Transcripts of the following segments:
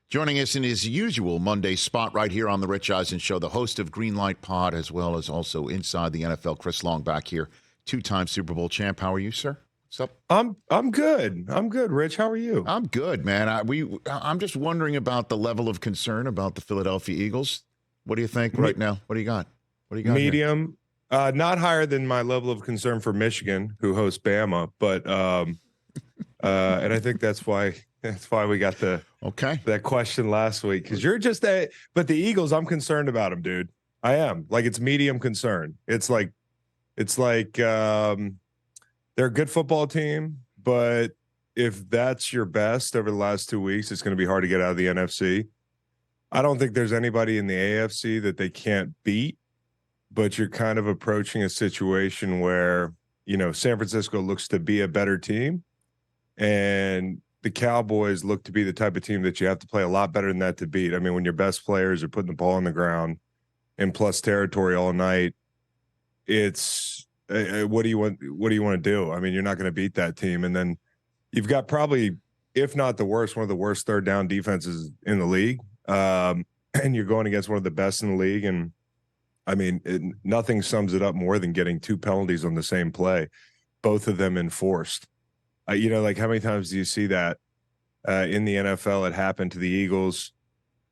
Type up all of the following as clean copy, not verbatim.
Joining us in his usual Monday spot right here on the Rich Eisen Show, the host of Greenlight Pod, as well as also Inside the NFL, Chris Long back here, two-time Super Bowl champ. How are you, sir? What's up? I'm good. I'm good, Rich. How are you? I'm good, man. I'm just wondering about the level of concern about the Philadelphia Eagles. What do you think right now? What do you got? What do you got? Medium, not higher than my level of concern for Michigan, who hosts Bama, but and I think that's why we got that question last week, because you're just but the Eagles, I'm concerned about them, dude. I am. Like, it's medium concern. It's like they're a good football team, but if that's your best over the last 2 weeks, it's going to be hard to get out of the NFC. I don't think there's anybody in the AFC that they can't beat, but you're kind of approaching a situation where, San Francisco looks to be a better team, and the Cowboys look to be the type of team that you have to play a lot better than that to beat. I mean, when your best players are putting the ball on the ground in plus territory all night, it's what do you want to do? I mean, you're not going to beat that team. And then you've got probably, if not the worst, one of the worst third down defenses in the league. And you're going against one of the best in the league. And I mean, nothing sums it up more than getting 2 penalties on the same play, both of them enforced. Like, how many times do you see that in the NFL? It happened to the Eagles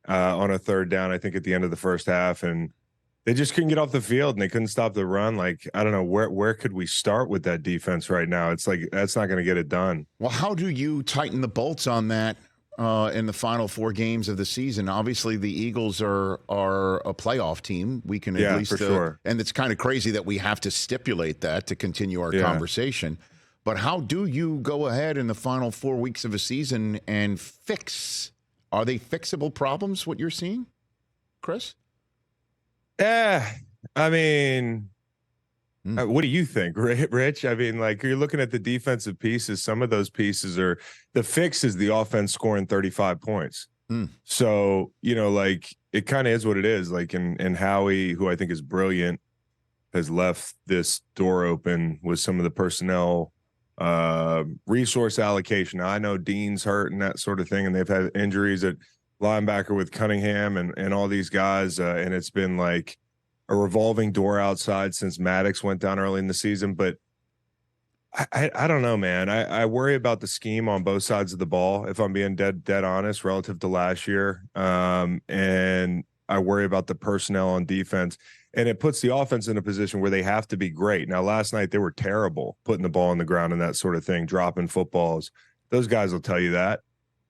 on a third down, I think, at the end of the first half, and they just couldn't get off the field and they couldn't stop the run. Like, I don't know, where could we start with that defense right now? It's like, that's not going to get it done. Well, how do you tighten the bolts on that in the final 4 games of the season? Obviously, the Eagles are a playoff team. We can at least, for sure. And it's kind of crazy that we have to stipulate that to continue our conversation. But how do you go ahead in the final 4 weeks of a season and fix? Are they fixable problems, what you're seeing, Chris? I mean, what do you think, Rich? I mean, like, you're looking at the defensive pieces. Some of those pieces are – the fix is the offense scoring 35 points. So, like, it kind of is what it is. Like, and Howie, who I think is brilliant, has left this door open with some of the personnel resource allocation. Now, I know Dean's hurt and that sort of thing, and they've had injuries at linebacker with Cunningham and all these guys, and it's been like a revolving door outside since Maddox went down early in the season. But I don't know, man. I worry about the scheme on both sides of the ball, if I'm being dead honest, relative to last year, and I worry about the personnel on defense. And it puts the offense in a position where they have to be great. Now, last night they were terrible putting the ball on the ground and that sort of thing, dropping footballs. Those guys will tell you that.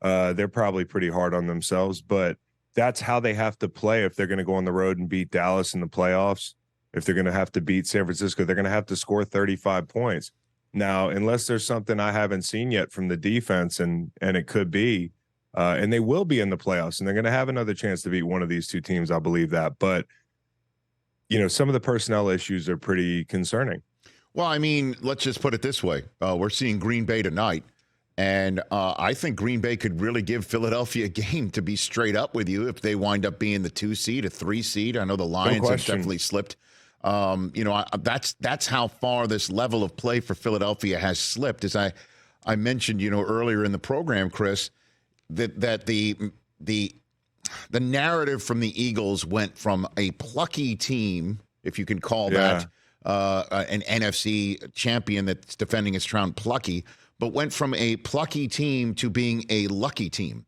They're probably pretty hard on themselves, but that's how they have to play if they're going to go on the road and beat Dallas in the playoffs. If they're going to have to beat San Francisco, they're going to have to score 35 points. Now, unless there's something I haven't seen yet from the defense, and it could be, and they will be in the playoffs, and they're going to have another chance to beat one of these 2 teams. I believe that. But some of the personnel issues are pretty concerning. Well, I mean, let's just put it this way. We're seeing Green Bay tonight, and I think Green Bay could really give Philadelphia a game, to be straight up with you, if they wind up being the 2 seed, a 3 seed. I know the Lions have definitely slipped. That's how far this level of play for Philadelphia has slipped. As I mentioned, earlier in the program, Chris, that the narrative from the Eagles went from a plucky team, if you can call that an NFC champion that's defending its crown plucky, but went from a plucky team to being a lucky team.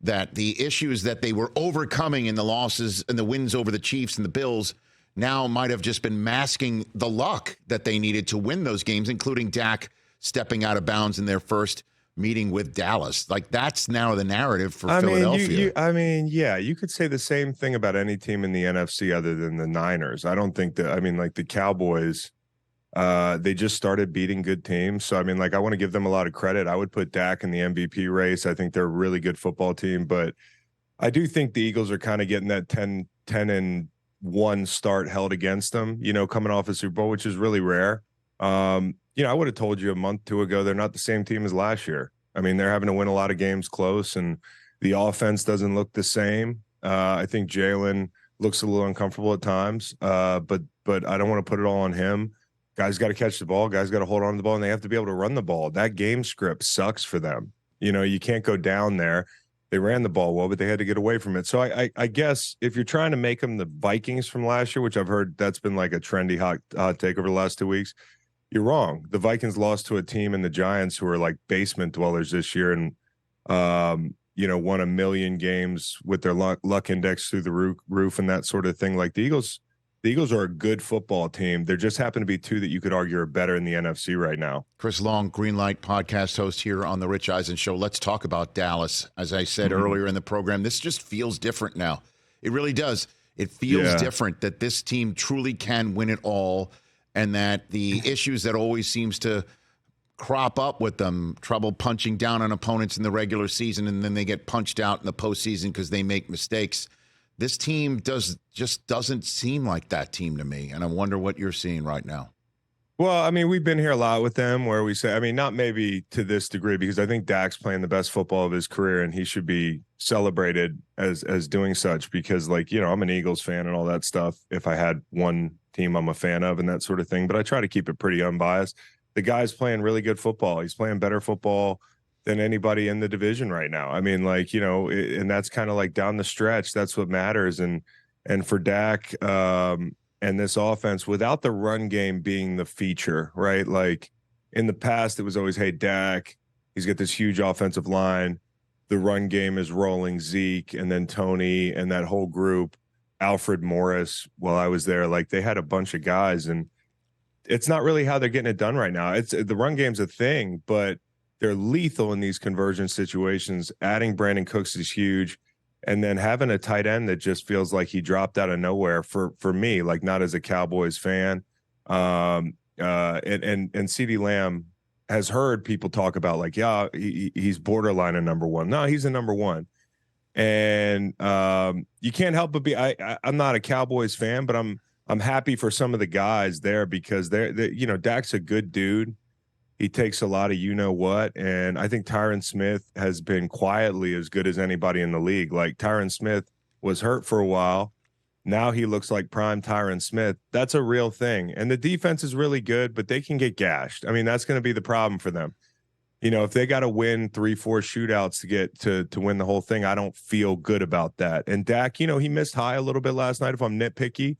That the issues that they were overcoming in the losses and the wins over the Chiefs and the Bills now might have just been masking the luck that they needed to win those games, including Dak stepping out of bounds in their first meeting with Dallas. Like, that's now the narrative for Philadelphia. You could say the same thing about any team in the NFC other than the Niners. I don't think that, like the Cowboys, they just started beating good teams. So, I want to give them a lot of credit. I would put Dak in the MVP race. I think they're a really good football team, but I do think the Eagles are kind of getting that 10-1 start held against them, coming off a Super Bowl, which is really rare. I would have told you a month, 2 ago, they're not the same team as last year. They're having to win a lot of games close, and the offense doesn't look the same. I think Jalen looks a little uncomfortable at times, but I don't want to put it all on him. Guys got to catch the ball. Guys got to hold on to the ball, and they have to be able to run the ball. That game script sucks for them. You can't go down there. They ran the ball well, but they had to get away from it. So I guess if you're trying to make them the Vikings from last year, which I've heard that's been like a trendy hot take over the last 2 weeks, you're wrong. The Vikings lost to a team in the Giants who are like basement dwellers this year and, won a million games with their luck index through the roof and that sort of thing. Like the Eagles are a good football team. There just happen to be two that you could argue are better in the NFC right now. Chris Long, Greenlight podcast host here on the Rich Eisen Show. Let's talk about Dallas. As I said earlier in the program, this just feels different now. It really does. It feels different that this team truly can win it all, and that the issues that always seems to crop up with them, trouble punching down on opponents in the regular season, and then they get punched out in the postseason because they make mistakes. This team just doesn't seem like that team to me, and I wonder what you're seeing right now. Well, I mean, we've been here a lot with them where we say, I mean, not maybe to this degree, because I think Dak's playing the best football of his career, and he should be celebrated as doing such because, like, I'm an Eagles fan and all that stuff. If I had one team I'm a fan of and that sort of thing, but I try to keep it pretty unbiased. The guy's playing really good football. He's playing better football than anybody in the division right now. I mean, like, and that's kind of like down the stretch. That's what matters. And for Dak and this offense, without the run game being the feature, right? Like in the past, it was always, hey, Dak, he's got this huge offensive line. The run game is rolling Zeke and then Tony and that whole group. Alfred Morris, while I was there, like they had a bunch of guys, and it's not really how they're getting it done right now. It's the run game's a thing, but they're lethal in these conversion situations. Adding Brandon Cooks is huge. And then having a tight end that just feels like he dropped out of nowhere for me, like not as a Cowboys fan. And CeeDee Lamb has heard people talk about like, yeah, he's borderline a number one. No, he's a number one. And you can't help but be, I'm not a Cowboys fan, but I'm happy for some of the guys there because they're Dak's a good dude. He takes a lot of what, and I think Tyron Smith has been quietly as good as anybody in the league. Like Tyron Smith was hurt for a while. Now he looks like prime Tyron Smith. That's a real thing. And the defense is really good, but they can get gashed. I mean, that's going to be the problem for them. If they got to win 3-4 shootouts to get to win the whole thing, I don't feel good about that. And Dak, he missed high a little bit last night. If I'm nitpicky,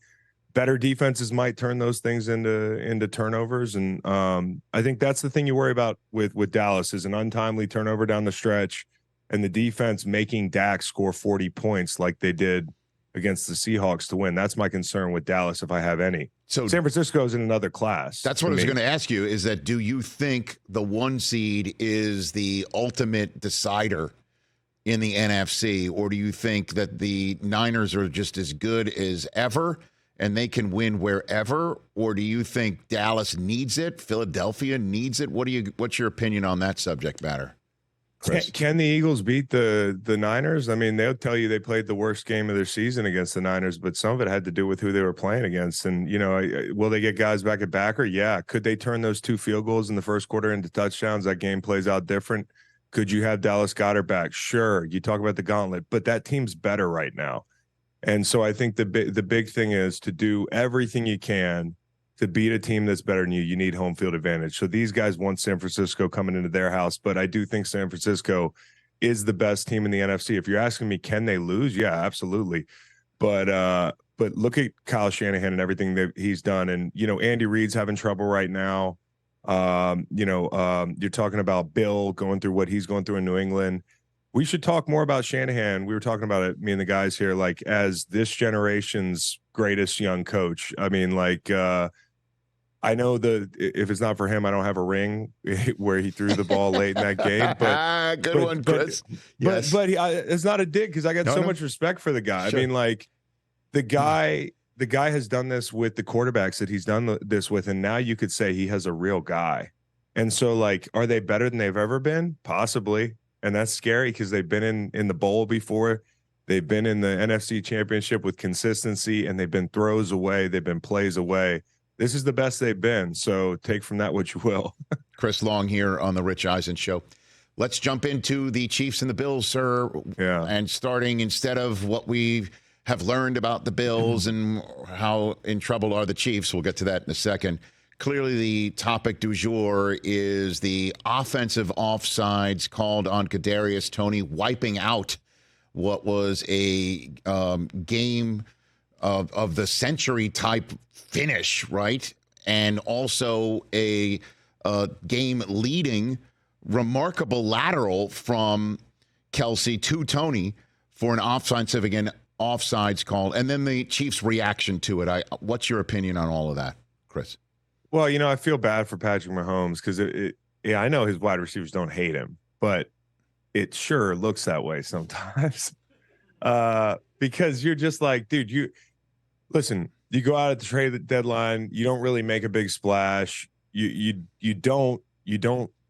better defenses might turn those things into turnovers. And I think that's the thing you worry about with Dallas is an untimely turnover down the stretch and the defense making Dak score 40 points like they did against the Seahawks to win. That's my concern with Dallas if I have any. So San Francisco's in another class. That's what I was going to ask you is that do you think the 1 seed is the ultimate decider in the NFC, or do you think that the Niners are just as good as ever and they can win wherever, or do you think Dallas needs it? Philadelphia needs it? What's your opinion on that subject matter, Chris? Can the Eagles beat the Niners? I mean, they'll tell you they played the worst game of their season against the Niners, but some of it had to do with who they were playing against. And, will they get guys back at backer? Yeah. Could they turn those 2 field goals in the first quarter into touchdowns? That game plays out different. Could you have Dallas Goedert back? Sure. You talk about the gauntlet, but that team's better right now. And so I think the big thing is to do everything you can to beat a team that's better than you. You need home field advantage. So these guys want San Francisco coming into their house, but I do think San Francisco is the best team in the NFC. If you're asking me, can they lose? Yeah, absolutely. But look at Kyle Shanahan and everything that he's done. And, Andy Reid's having trouble right now. You're talking about Bill going through what he's going through in New England. We should talk more about Shanahan. We were talking about it, me and the guys here, like as this generation's greatest young coach. I mean, like, I know if it's not for him, I don't have a ring where he threw the ball late in that game. But good one, Chris. Yes. But it's not a dig because I got so much respect for the guy. Sure. I mean, like the guy has done this with the quarterbacks that he's done this with, and now you could say he has a real guy. And so, like, are they better than they've ever been? Possibly. And that's scary because they've been in the bowl before. They've been in the NFC Championship with consistency, and they've been throws away. They've been plays away. This is the best they've been. So take from that what you will. Chris Long here on the Rich Eisen Show. Let's jump into the Chiefs and the Bills, sir. Yeah. And starting instead of what we have learned about the Bills and how in trouble are the Chiefs, we'll get to that in a second. Clearly, the topic du jour is the offensive offsides called on Kadarius Toney, wiping out what was a game of the century type finish, right? And also a game leading remarkable lateral from Kelsey to Tony for an offsides call, and then the Chiefs' reaction to it. What's your opinion on all of that, Chris? Well, I feel bad for Patrick Mahomes because I know his wide receivers don't hate him, but it sure looks that way sometimes. Because you're just like, dude, listen, you go out at the trade deadline, you don't really make a big splash. You don't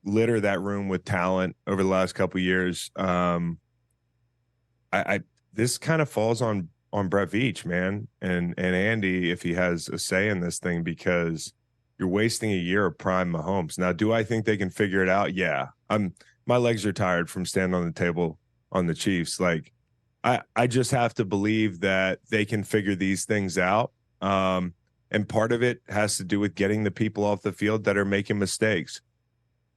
litter that room with talent over the last couple of years. This kind of falls on Brett Veach, man, and Andy, if he has a say in this thing, because you're wasting a year of prime Mahomes. Now, do I think they can figure it out? Yeah. My legs are tired from standing on the table on the Chiefs. Like, I just have to believe that they can figure these things out. And part of it has to do with getting the people off the field that are making mistakes.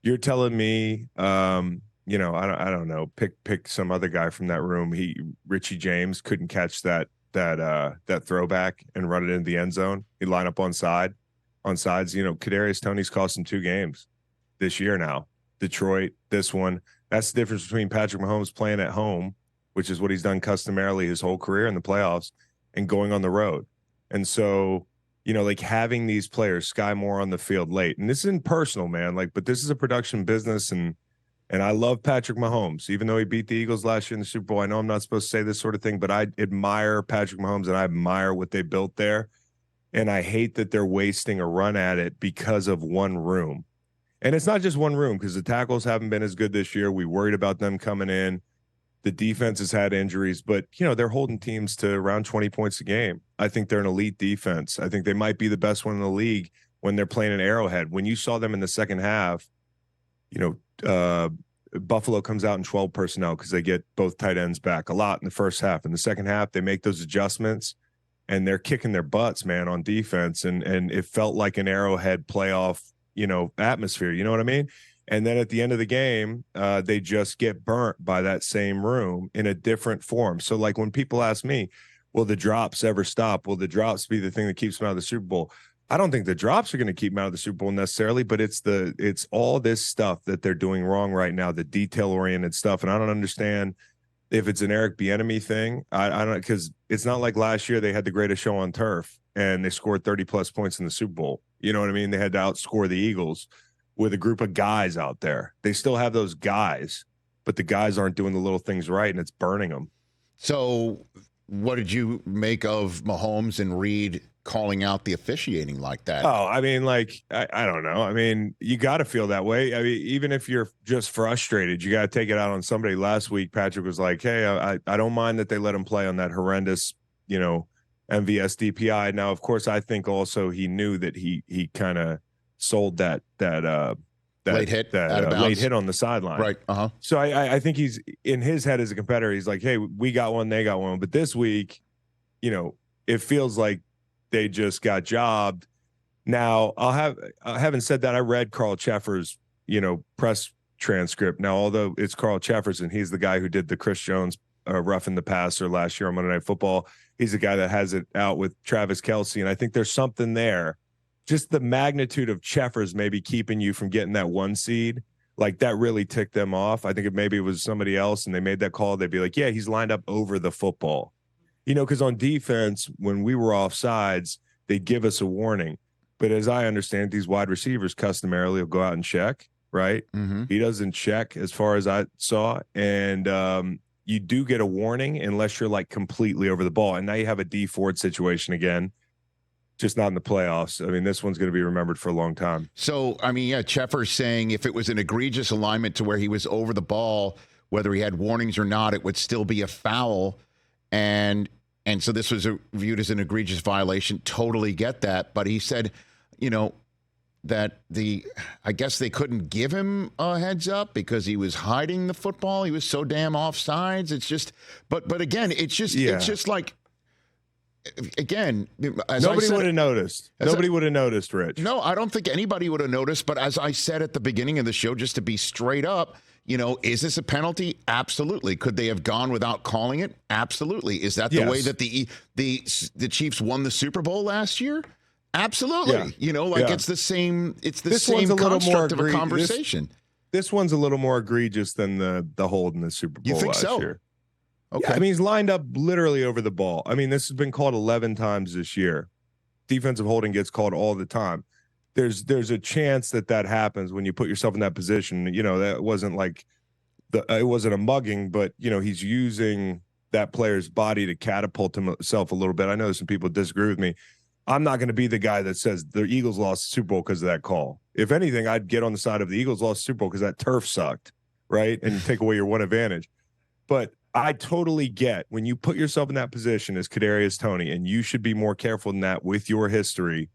You're telling me, I don't know, pick some other guy from that room. Richie James couldn't catch that throwback and run it into the end zone. He'd line up on sides. Kadarius Toney's cost him 2 games this year now. Detroit, this one. That's the difference between Patrick Mahomes playing at home, which is what he's done customarily his whole career in the playoffs, and going on the road. And so, like having these players, Sky Moore on the field late, and this isn't personal, man. But this is a production business, and I love Patrick Mahomes, even though he beat the Eagles last year in the Super Bowl. I know I'm not supposed to say this sort of thing, but I admire Patrick Mahomes and I admire what they built there. And I hate that they're wasting a run at it because of one room. And it's not just one room, because the tackles haven't been as good this year. We worried about them coming in. The defense has had injuries, but, they're holding teams to around 20 points a game. I think they're an elite defense. I think they might be the best one in the league when they're playing an Arrowhead. When you saw them in the second half, Buffalo comes out in 12 personnel because they get both tight ends back a lot in the first half. In the second half, they make those adjustments, and they're kicking their butts, man, on defense. And it felt like an Arrowhead playoff, atmosphere. You know what I mean? And then at the end of the game, they just get burnt by that same room in a different form. So, like, when people ask me, will the drops ever stop? Will the drops be the thing that keeps them out of the Super Bowl? I don't think the drops are going to keep them out of the Super Bowl necessarily, but it's all this stuff that they're doing wrong right now, the detail-oriented stuff. And I don't understand if it's an Eric Bieniemy thing. I don't, because it's not like last year they had the greatest show on turf and they scored 30-plus points in the Super Bowl. You know what I mean? They had to outscore the Eagles with a group of guys out there. They still have those guys, but the guys aren't doing the little things right, and it's burning them. So what did you make of Mahomes and Reed calling out the officiating like that? Oh, I mean, I don't know. I mean, you got to feel that way. I mean, even if you're just frustrated, you got to take it out on somebody. Last week, Patrick was like, hey, I don't mind that they let him play on that horrendous, MVS DPI. Now, of course, I think also he knew that he kind of sold that late hit on the sideline. Right. Uh-huh. So I think he's in his head as a competitor. He's like, hey, we got one, they got one. But this week, it feels like they just got jobbed. Now, having said that, I read Carl Cheffers, press transcript. Now, although it's Carl Cheffers and he's the guy who did the Chris Jones roughing the passer last year on Monday Night Football, he's the guy that has it out with Travis Kelce. And I think there's something there. Just the magnitude of Cheffers maybe keeping you from getting that 1 seed, like that really ticked them off. I think maybe it was somebody else and they made that call. They'd be like, yeah, he's lined up over the football. Because on defense, when we were offsides, they'd give us a warning. But as I understand, these wide receivers customarily will go out and check, right? Mm-hmm. He doesn't check as far as I saw. And you do get a warning unless you're like completely over the ball. And now you have a D Ford situation again. Just not in the playoffs. I mean, this one's going to be remembered for a long time. So, I mean, yeah, Cheffers saying if it was an egregious alignment to where he was over the ball, whether he had warnings or not, it would still be a foul. And so this was viewed as an egregious violation. Totally get that. But he said, that I guess they couldn't give him a heads up because he was hiding the football. He was so damn offsides. It's just, but again, it's just like, again, nobody would have noticed. Nobody would have noticed, Rich. No, I don't think anybody would have noticed. But as I said at the beginning of the show, just to be straight up, Is this a penalty? Absolutely. Could they have gone without calling it? Absolutely. Is that the way that the Chiefs won the Super Bowl last year? Absolutely. Yeah. It's the same. It's the same construct of a conversation. This one's a little more egregious than the hold in the Super Bowl last year. Okay. Yeah, I mean, he's lined up literally over the ball. I mean, this has been called 11 times this year. Defensive holding gets called all the time. There's a chance that happens when you put yourself in that position. That wasn't like it wasn't a mugging, but he's using that player's body to catapult himself a little bit. I know some people disagree with me. I'm not going to be the guy that says the Eagles lost the Super Bowl because of that call. If anything, I'd get on the side of the Eagles lost the Super Bowl because that turf sucked, right? And take away your one advantage. But I totally get when you put yourself in that position as Kadarius Toney, and you should be more careful than that with your history.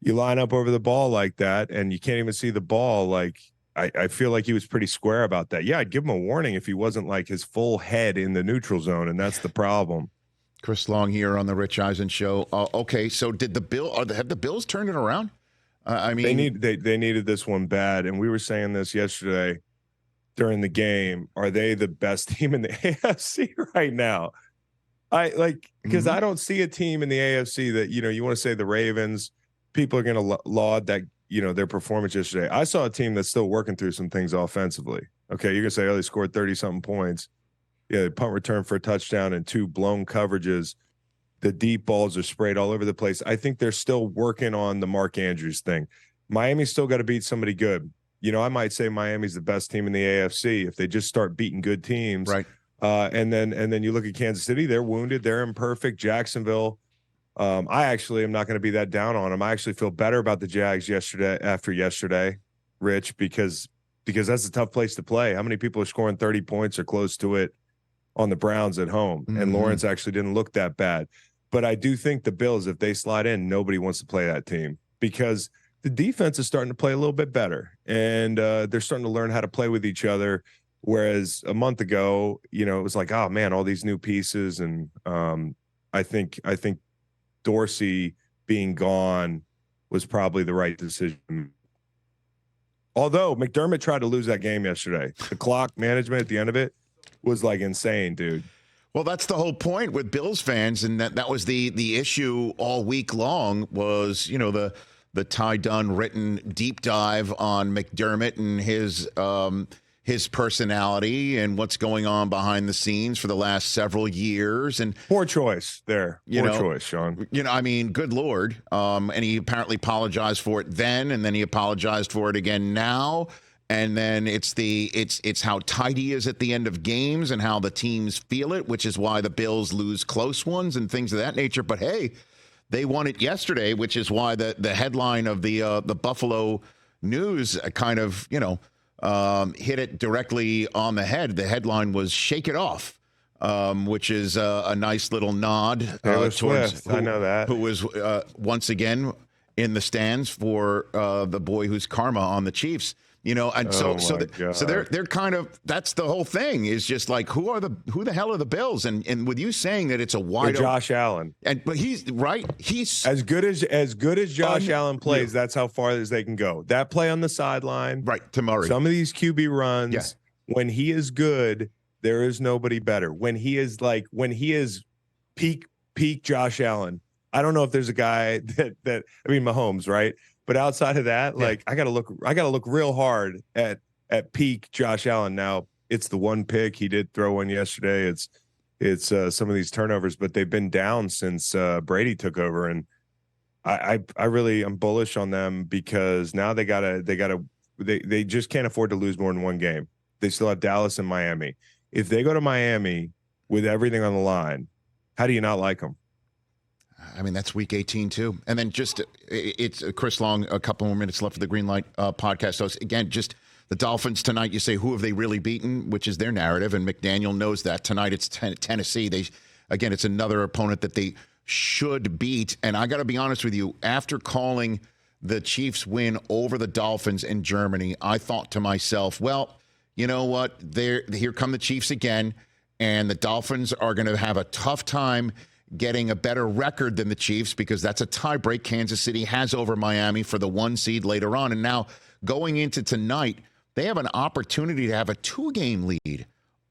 You line up over the ball like that, and you can't even see the ball. Like I feel like he was pretty square about that. Yeah, I'd give him a warning if he wasn't like his full head in the neutral zone, and that's the problem. Chris Long here on the Rich Eisen Show. Okay, so did have the Bills turned it around? I mean, they needed this one bad, and we were saying this yesterday during the game. Are they the best team in the AFC right now? Because I don't see a team in the AFC that you want to say the Ravens. People are going to laud that their performance yesterday. I saw a team that's still working through some things offensively. Okay, you're gonna say, they scored 30-something points. Yeah, punt return for a touchdown and 2 blown coverages. The deep balls are sprayed all over the place. I think they're still working on the Mark Andrews thing. Miami's still got to beat somebody good. I might say Miami's the best team in the AFC if they just start beating good teams. Right. And then you look at Kansas City, they're wounded, they're imperfect. Jacksonville. I actually am not going to be that down on them. I actually feel better about the Jags after yesterday, Rich, because that's a tough place to play. How many people are scoring 30 points or close to it on the Browns at home? And Lawrence actually didn't look that bad. But I do think the Bills, if they slide in, nobody wants to play that team because the defense is starting to play a little bit better, and they're starting to learn how to play with each other. Whereas a month ago, it was like, oh man, all these new pieces, and I think Dorsey being gone was probably the right decision. Although McDermott tried to lose that game yesterday. The clock management at the end of it was like insane, dude. Well, that's the whole point with Bills fans, and that was the issue all week long was, the Ty Dunn written deep dive on McDermott and his personality and what's going on behind the scenes for the last several years. And poor choice there. Poor choice, Sean. Good Lord. And he apparently apologized for it then, and then he apologized for it again now. And then it's how tight he is at the end of games and how the teams feel it, which is why the Bills lose close ones and things of that nature. But hey, they won it yesterday, which is why the headline of the Buffalo News kind of, hit it directly on the head. The headline was "Shake It Off," which is a nice little nod towards I know that, who was once again in the stands for the boy who's karma on the Chiefs. So they're kind of, that's the whole thing is just like who the hell are the Bills, and with you saying that it's a wide Josh Allen, but he's right, he's as good as Josh Allen plays. That's how far as they can go. That play on the sideline, right to Murray. Some of these QB runs, when he is good, there is nobody better. When he is peak Josh Allen, I don't know if there's a guy that Mahomes, right? But outside of that, I gotta look real hard at peak Josh Allen. Now it's the one pick he did throw one yesterday. It's some of these turnovers, but they've been down since Brady took over, and I really am bullish on them because now they just can't afford to lose more than one game. They still have Dallas and Miami. If they go to Miami with everything on the line, how do you not like them? That's week 18 too. And then it's Chris Long, a couple more minutes left for the Green Light podcast. So again, just the Dolphins tonight, you say, who have they really beaten, which is their narrative. And McDaniel knows that. Tonight it's Tennessee. It's another opponent that they should beat. And I got to be honest with you, after calling the Chiefs win over the Dolphins in Germany, I thought to myself, well, you know what? Here come the Chiefs again. And the Dolphins are going to have a tough time getting a better record than the Chiefs because that's a tiebreak Kansas City has over Miami for the 1 seed later on. And now going into tonight, they have an opportunity to have a 2-game lead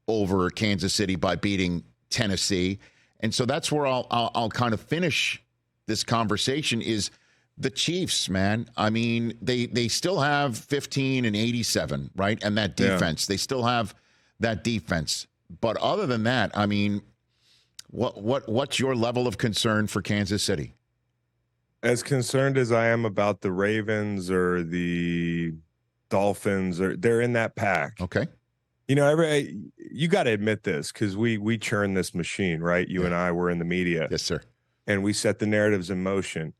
over Kansas City by beating Tennessee. And so that's where I'll kind of finish this conversation is the Chiefs, man. I mean, they still have 15 and 87, right? And that defense, they still have that defense. But other than that, I mean, what's your level of concern for Kansas City? As concerned as I am about the Ravens or the Dolphins, or they're in that pack. Okay. You know, you got to admit this because we churn this machine, right? You and I were in the media. Yes, sir. And we set the narratives in motion.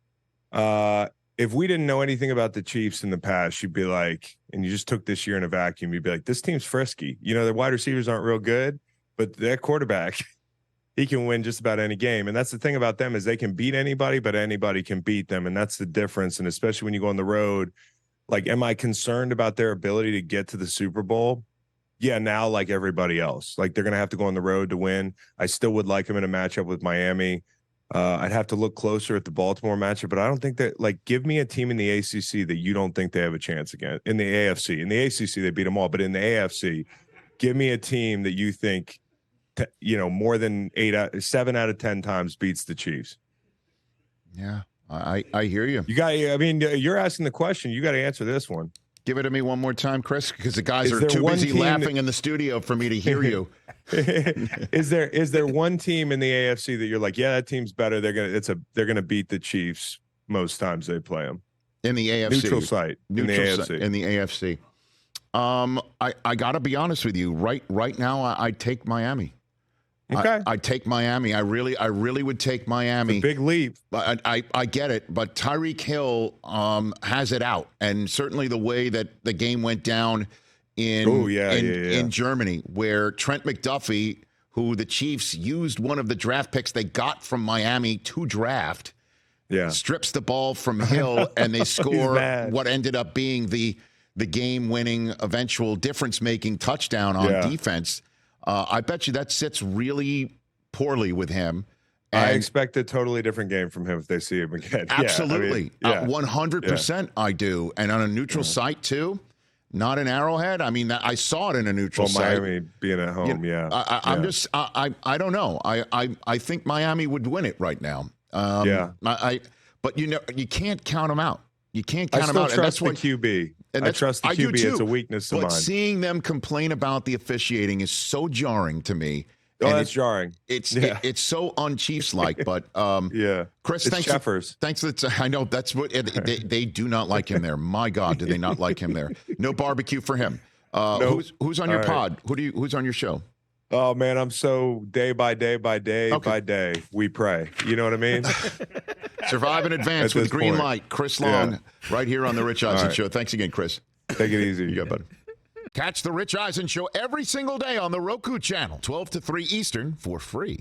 If we didn't know anything about the Chiefs in the past, you'd be like, and you just took this year in a vacuum, you'd be like, this team's frisky. You know, their wide receivers aren't real good, but their quarterback, he can win just about any game. And that's the thing about them is they can beat anybody, but anybody can beat them. And that's the difference. And especially when you go on the road, like, am I concerned about their ability to get to the Super Bowl? Yeah, now like everybody else. Like, they're going to have to go on the road to win. I still would like them in a matchup with Miami. I'd have to look closer at the Baltimore matchup, but I don't think that, like, give me a team in the ACC that you don't think they have a chance against. In the AFC. In the ACC, they beat them all. But in the AFC, give me a team that you think, more than 7 out of 10 times beats the Chiefs. Yeah, I hear you. You're asking the question. You got to answer this one. Give it to me one more time, Chris, because the guys are too busy laughing in the studio for me to hear you. Is there one team in the AFC that you're like, yeah, that team's better. They're gonna beat the Chiefs most times they play them in the AFC neutral site in the AFC. In the AFC. I got to be honest with you. Right now, I'd take Miami. Okay, I'd take Miami. I really would take Miami. It's a big leap. I get it, but Tyreek Hill has it out, and certainly the way that the game went down in Germany, where Trent McDuffie, who the Chiefs used one of the draft picks they got from Miami to draft, strips the ball from Hill, and they score what ended up being the game-winning, eventual difference-making touchdown on defense. I bet you that sits really poorly with him. And I expect a totally different game from him if they see him again. Absolutely. 100% I do. And on a neutral site, too, not an Arrowhead. I mean, I saw it in a neutral site. Miami being at home, I don't know. I think Miami would win it right now. But, you can't count them out. You can't count them out. I trust the QB. And I trust the QB. It's a weakness of mine. But seeing them complain about the officiating is so jarring to me. Oh, that's jarring. It's so un-Chiefs-like. But Chris, thanks. I know that's what they do not like him there. My God, do they not like him there? No barbecue for him. Nope. Who's on your pod? Who's on your show? Oh man, I'm so day by day by day by day. We pray. You know what I mean? Survive and advance with Green Light. Chris Long, right here on the Rich Eisen Show. Thanks again, Chris. Take it easy. You got it, buddy. Catch the Rich Eisen Show every single day on the Roku channel, 12 to 3 Eastern, for free.